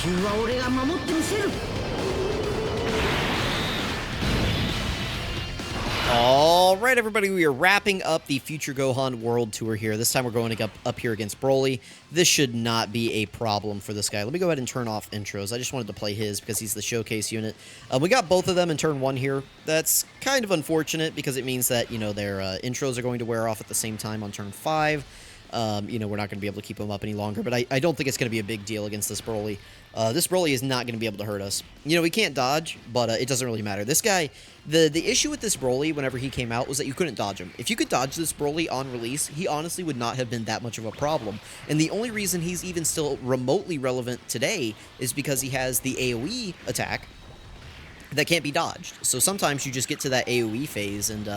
球は俺が守ってみせる。 Alright, everybody, we are wrapping up the Future Gohan World Tour here. This time we're going up here against Broly. This should not be a problem for this guy. Let me go ahead and turn off intros. I just wanted to play his because he's the showcase unit. We got both of them in turn 1 here. That's kind of unfortunate because it means that, you know, their intros are going to wear off at the same time on turn 5. You know, we're not going to be able to keep him up any longer, but I don't think it's going to be a big deal against this Broly. This Broly is not going to be able to hurt us. You know, he can't dodge, but it doesn't really matter. This guy, the issue with this Broly whenever he came out was that you couldn't dodge him. If you could dodge this Broly on release, he honestly would not have been that much of a problem. And the only reason he's even still remotely relevant today is because he has the AoE attack that can't be dodged. So sometimes you just get to that AoE phase and,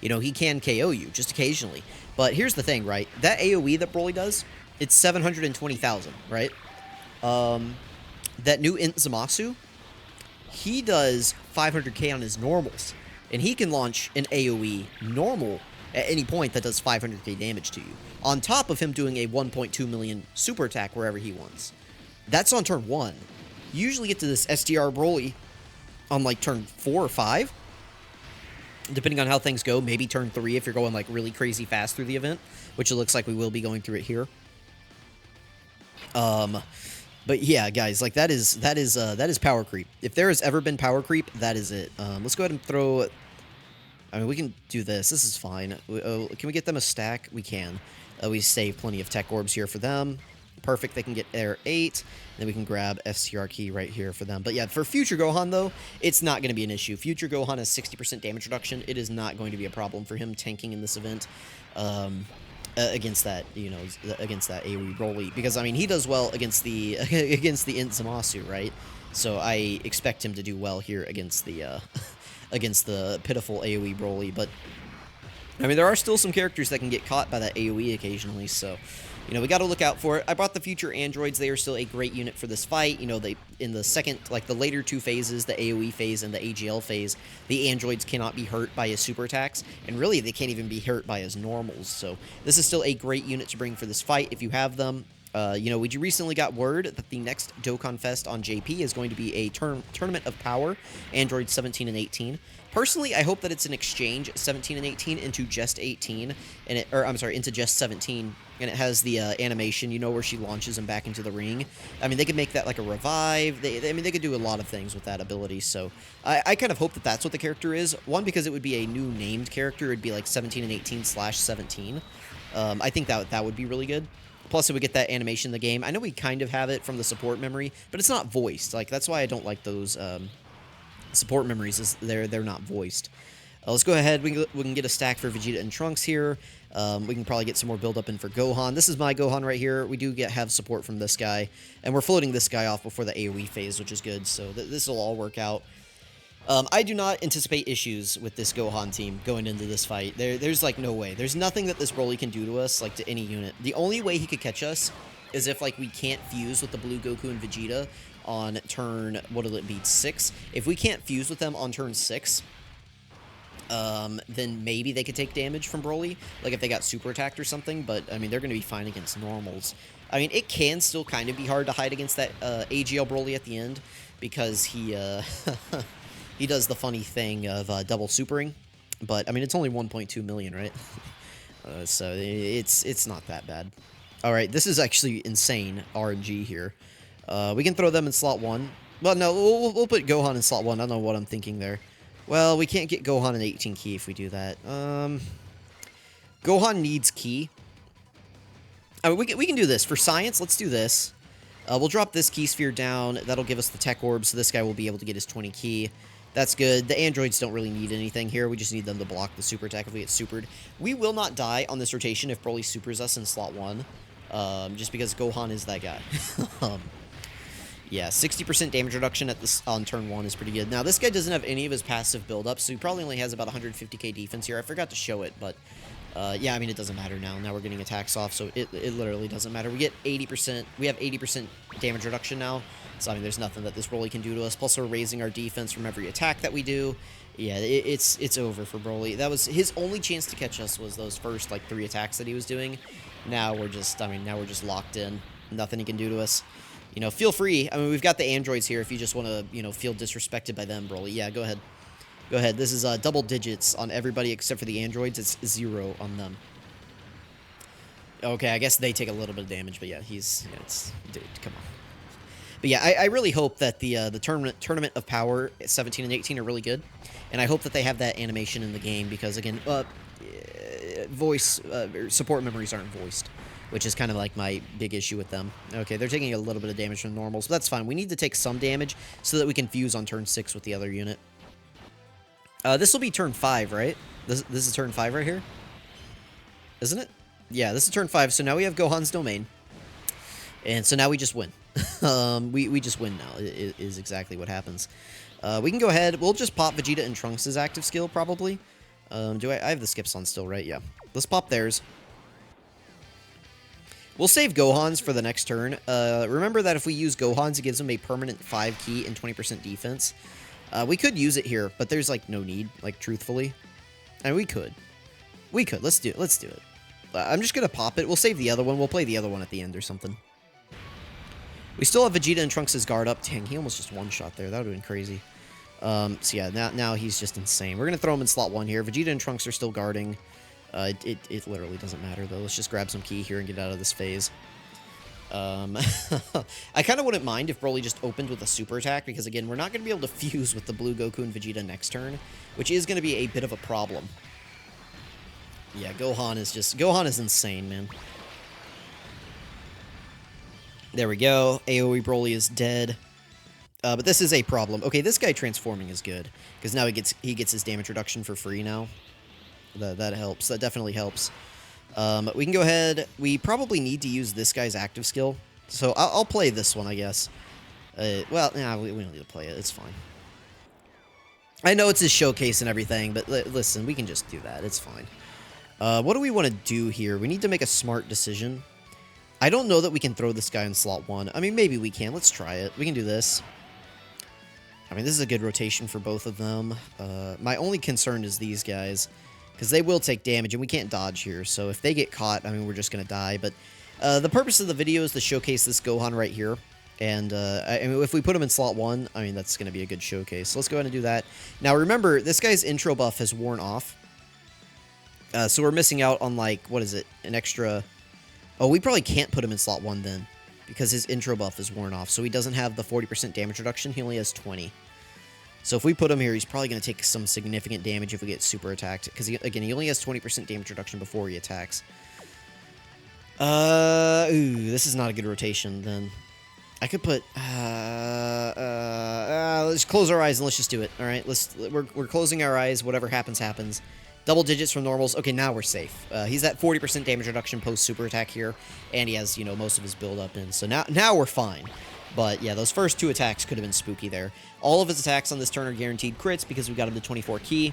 you know, he can KO you just occasionally. But here's the thing, right? That AoE that Broly does, it's 720,000, right? That new Int Zamasu, he does 500k on his normals. And he can launch an AoE normal at any point that does 500k damage to you. On top of him doing a 1.2 million super attack wherever he wants. That's on turn 1. You usually get to this STR Broly on like turn 4 or 5. Depending on how things go, maybe turn 3 if you're going like really crazy fast through the event, which it looks like we will be going through it here. But yeah, guys, like that is power creep. If there has ever been power creep, that is it. Let's go ahead and throw. I mean, we can do this. This is fine. Can we get them a stack? We can. We save plenty of tech orbs here for them. Perfect. They can get their 8. Then we can grab STR key right here for them. But yeah, for Future Gohan, though, it's not going to be an issue. Future Gohan has 60% damage reduction. It is not going to be a problem for him tanking in this event against that, you know, against that AoE Broly. Because, I mean, he does well against the against the Int Zamasu, right? So I expect him to do well here against the against the pitiful AoE Broly. But, I mean, there are still some characters that can get caught by that AoE occasionally, so... You know, we got to look out for it. I brought the Future Androids. They are still a great unit for this fight. You know, they in the second, like the later 2 phases, the AoE phase and the AGL phase, the androids cannot be hurt by his super attacks, and really they can't even be hurt by his normals. So this is still a great unit to bring for this fight if you have them. You know, we recently got word that the next Dokkan Fest on JP is going to be a tournament of power, Android 17 and 18. Personally, I hope that it's an exchange 17 and 18 into just 18, and I'm sorry, into just 17, and it has the animation, you know, where she launches him back into the ring. I mean, they could make that like a revive. I mean, they could do a lot of things with that ability. So I kind of hope that that's what the character is. One, because it would be a new named character. It'd be like 17 and 18/17. I think that would be really good. Plus, it would get that animation in the game. I know we kind of have it from the support memory, but it's not voiced. Like, that's why I don't like those support memories. Is they're not voiced. Let's go ahead. We can get a stack for Vegeta and Trunks here. We can probably get some more build-up in for Gohan. This is my Gohan right here. We do have support from this guy. And we're floating this guy off before the AoE phase, which is good. So this will all work out. I do not anticipate issues with this Gohan team going into this fight. There's like no way. There's nothing that this Broly can do to us, like to any unit. The only way he could catch us is if like we can't fuse with the blue Goku and Vegeta on turn, what'll it be, 6? If we can't fuse with them on turn 6, then maybe they could take damage from Broly, like if they got super attacked or something, but, I mean, they're going to be fine against normals. I mean, it can still kind of be hard to hide against that AGL Broly at the end, because he, he does the funny thing of double supering, but, I mean, it's only 1.2 million, right? So it's not that bad. Alright, this is actually insane RNG here. We can throw them in slot 1. Well, no, we'll put Gohan in slot 1. I don't know what I'm thinking there. Well, we can't get Gohan in 18 key if we do that. Gohan needs key. I mean, we can do this. For science, let's do this. We'll drop this key sphere down. That'll give us the tech orb, so this guy will be able to get his 20 key. That's good. The androids don't really need anything here. We just need them to block the super attack if we get supered. We will not die on this rotation if Broly supers us in slot 1. Just because Gohan is that guy. Yeah, 60% damage reduction on turn 1 is pretty good. Now, this guy doesn't have any of his passive build-up, so he probably only has about 150k defense here. I forgot to show it, but yeah, I mean, it doesn't matter now. Now we're getting attacks off, so it literally doesn't matter. We get 80%. We have 80% damage reduction now, so I mean, there's nothing that this Broly can do to us. Plus, we're raising our defense from every attack that we do. Yeah, it's over for Broly. That was his only chance to catch us, was those first, like, 3 attacks that he was doing. Now we're just, I mean, now we're just locked in. Nothing he can do to us. You know, feel free. I mean, we've got the androids here if you just want to, you know, feel disrespected by them, Broly. Yeah, go ahead. Go ahead. This is double digits on everybody except for the androids. It's 0 on them. Okay, I guess they take a little bit of damage, but yeah, he's... Yeah, it's... Dude, come on. But yeah, I really hope that the Tournament of Power 17 and 18 are really good. And I hope that they have that animation in the game because, again, support memories aren't voiced, which is kind of like my big issue with them. Okay, they're taking a little bit of damage from normals, but that's fine. We need to take some damage so that we can fuse on turn 6 with the other unit. This will be turn 5, right? This is turn 5 right here? Isn't it? Yeah, this is turn 5, so now we have Gohan's domain. And so now we just win. We just win now, is exactly what happens. We can go ahead. We'll just pop Vegeta and Trunks' active skill, probably. I have the skips on still, right? Yeah. Let's pop theirs. We'll save Gohan's for the next turn. Remember that if we use Gohan's, it gives him a permanent 5 key and 20% defense. We could use it here, but there's, like, no need, like, truthfully. And we could. We could. Let's do it. Let's do it. I'm just going to pop it. We'll save the other one. We'll play the other one at the end or something. We still have Vegeta and Trunks' guard up. Dang, he almost just one-shot there. That would have been crazy. So yeah, now he's just insane. We're going to throw him in slot 1 here. Vegeta and Trunks are still guarding. It literally doesn't matter, though. Let's just grab some key here and get out of this phase. I kind of wouldn't mind if Broly just opened with a super attack, because, again, we're not going to be able to fuse with the blue Goku and Vegeta next turn, which is going to be a bit of a problem. Yeah, Gohan is insane, man. There we go. AoE Broly is dead. But this is a problem. Okay, this guy transforming is good, because now he gets his damage reduction for free now. That helps. That definitely helps. We can go ahead. We probably need to use this guy's active skill, so I'll play this one, I guess. Well, nah, we don't need to play it. It's fine. I know it's his showcase and everything, but listen, we can just do that. It's fine. What do we want to do here? We need to make a smart decision. I don't know that we can throw this guy in slot 1. I mean, maybe we can. Let's try it. We can do this. I mean, this is a good rotation for both of them. My only concern is these guys, because they will take damage, and we can't dodge here. So if they get caught, I mean, we're just going to die. But the purpose of the video is to showcase this Gohan right here. And I mean, if we put him in slot 1, I mean, that's going to be a good showcase. So let's go ahead and do that. Now, remember, this guy's intro buff has worn off. So we're missing out on, like, what is it? An extra... Oh, we probably can't put him in slot 1 then, because his intro buff is worn off. So he doesn't have the 40% damage reduction. He only has 20. So if we put him here, he's probably going to take some significant damage if we get super attacked. Because, again, he only has 20% damage reduction before he attacks. Ooh, this is not a good rotation, then. I could put... let's close our eyes and let's just do it, alright? We're closing our eyes. Whatever happens, happens. Double digits from normals. Okay, now we're safe. He's at 40% damage reduction post-super attack here, and he has, you know, most of his build-up in. So now we're fine. But, yeah, those first 2 attacks could have been spooky there. All of his attacks on this turn are guaranteed crits because we got him to 24 key.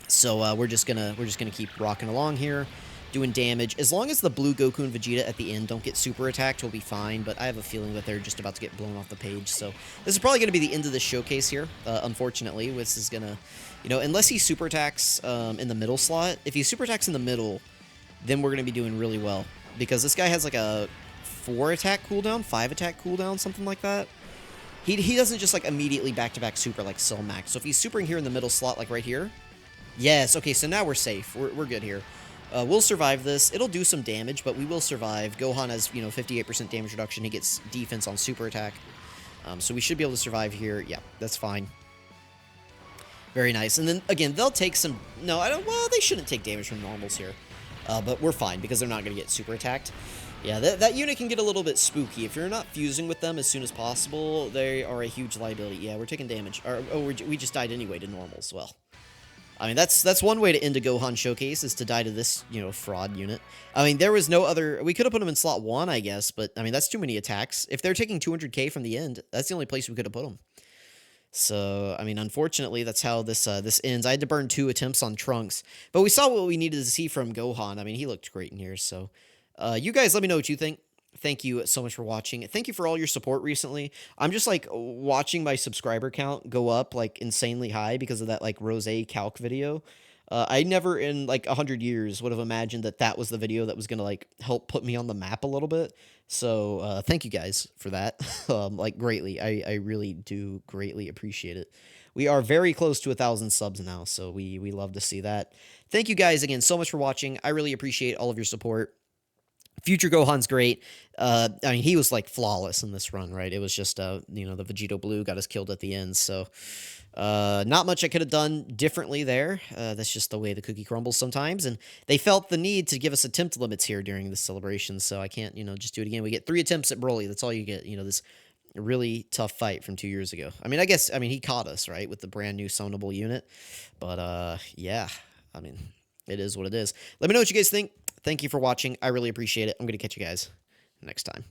So, we're just gonna keep rocking along here, doing damage. As long as the blue Goku and Vegeta at the end don't get super attacked, we'll be fine. But I have a feeling that they're just about to get blown off the page. So, this is probably going to be the end of the showcase here, unfortunately. This is going to... You know, unless he super attacks in the middle slot. If he super attacks in the middle, then we're going to be doing really well. Because this guy has like a 4 attack cooldown, 5 attack cooldown, something like that. He doesn't just like immediately back-to-back super like Cell Max. So if he's supering here in the middle slot, like right here. Yes, okay, so now we're safe. We're good here. We'll survive this. It'll do some damage, but we will survive. Gohan has, you know, 58% damage reduction. He gets defense on super attack. So we should be able to survive here. Yeah, that's fine. Very nice. And then, again, they'll take some... No, I don't... Well, they shouldn't take damage from normals here. But we're fine, because they're not going to get super attacked. Yeah, that unit can get a little bit spooky. If you're not fusing with them as soon as possible, they are a huge liability. Yeah, we're taking damage. We just died anyway to normals. Well, I mean, that's one way to end a Gohan showcase, is to die to this, you know, fraud unit. I mean, there was no other... We could have put him in slot 1, I guess, but, I mean, that's too many attacks. If they're taking 200k from the end, that's the only place we could have put him. So, I mean, unfortunately, that's how this ends. I had to burn 2 attempts on Trunks, but we saw what we needed to see from Gohan. I mean, he looked great in here, so... you guys let me know what you think. Thank you so much for watching. Thank you for all your support recently. I'm just, like, watching my subscriber count go up, like, insanely high because of that, like, Rosé Calc video. I never in like 100 years would have imagined that that was the video that was gonna like help put me on the map a little bit. So thank you guys for that, like greatly. I really do greatly appreciate it. We are very close to 1,000 subs now, so we love to see that. Thank you guys again so much for watching. I really appreciate all of your support. Future Gohan's great. I mean, he was like flawless in this run, right? It was just, you know, the Vegito Blue got us killed at the end. So, not much I could have done differently there. That's just the way the cookie crumbles sometimes. And they felt the need to give us attempt limits here during the celebration. So I can't, you know, just do it again. We get 3 attempts at Broly. That's all you get. You know, this really tough fight from 2 years ago. I mean, I mean, he caught us, right, with the brand new summonable unit. But, yeah, I mean, it is what it is. Let me know what you guys think. Thank you for watching. I really appreciate it. I'm going to catch you guys next time.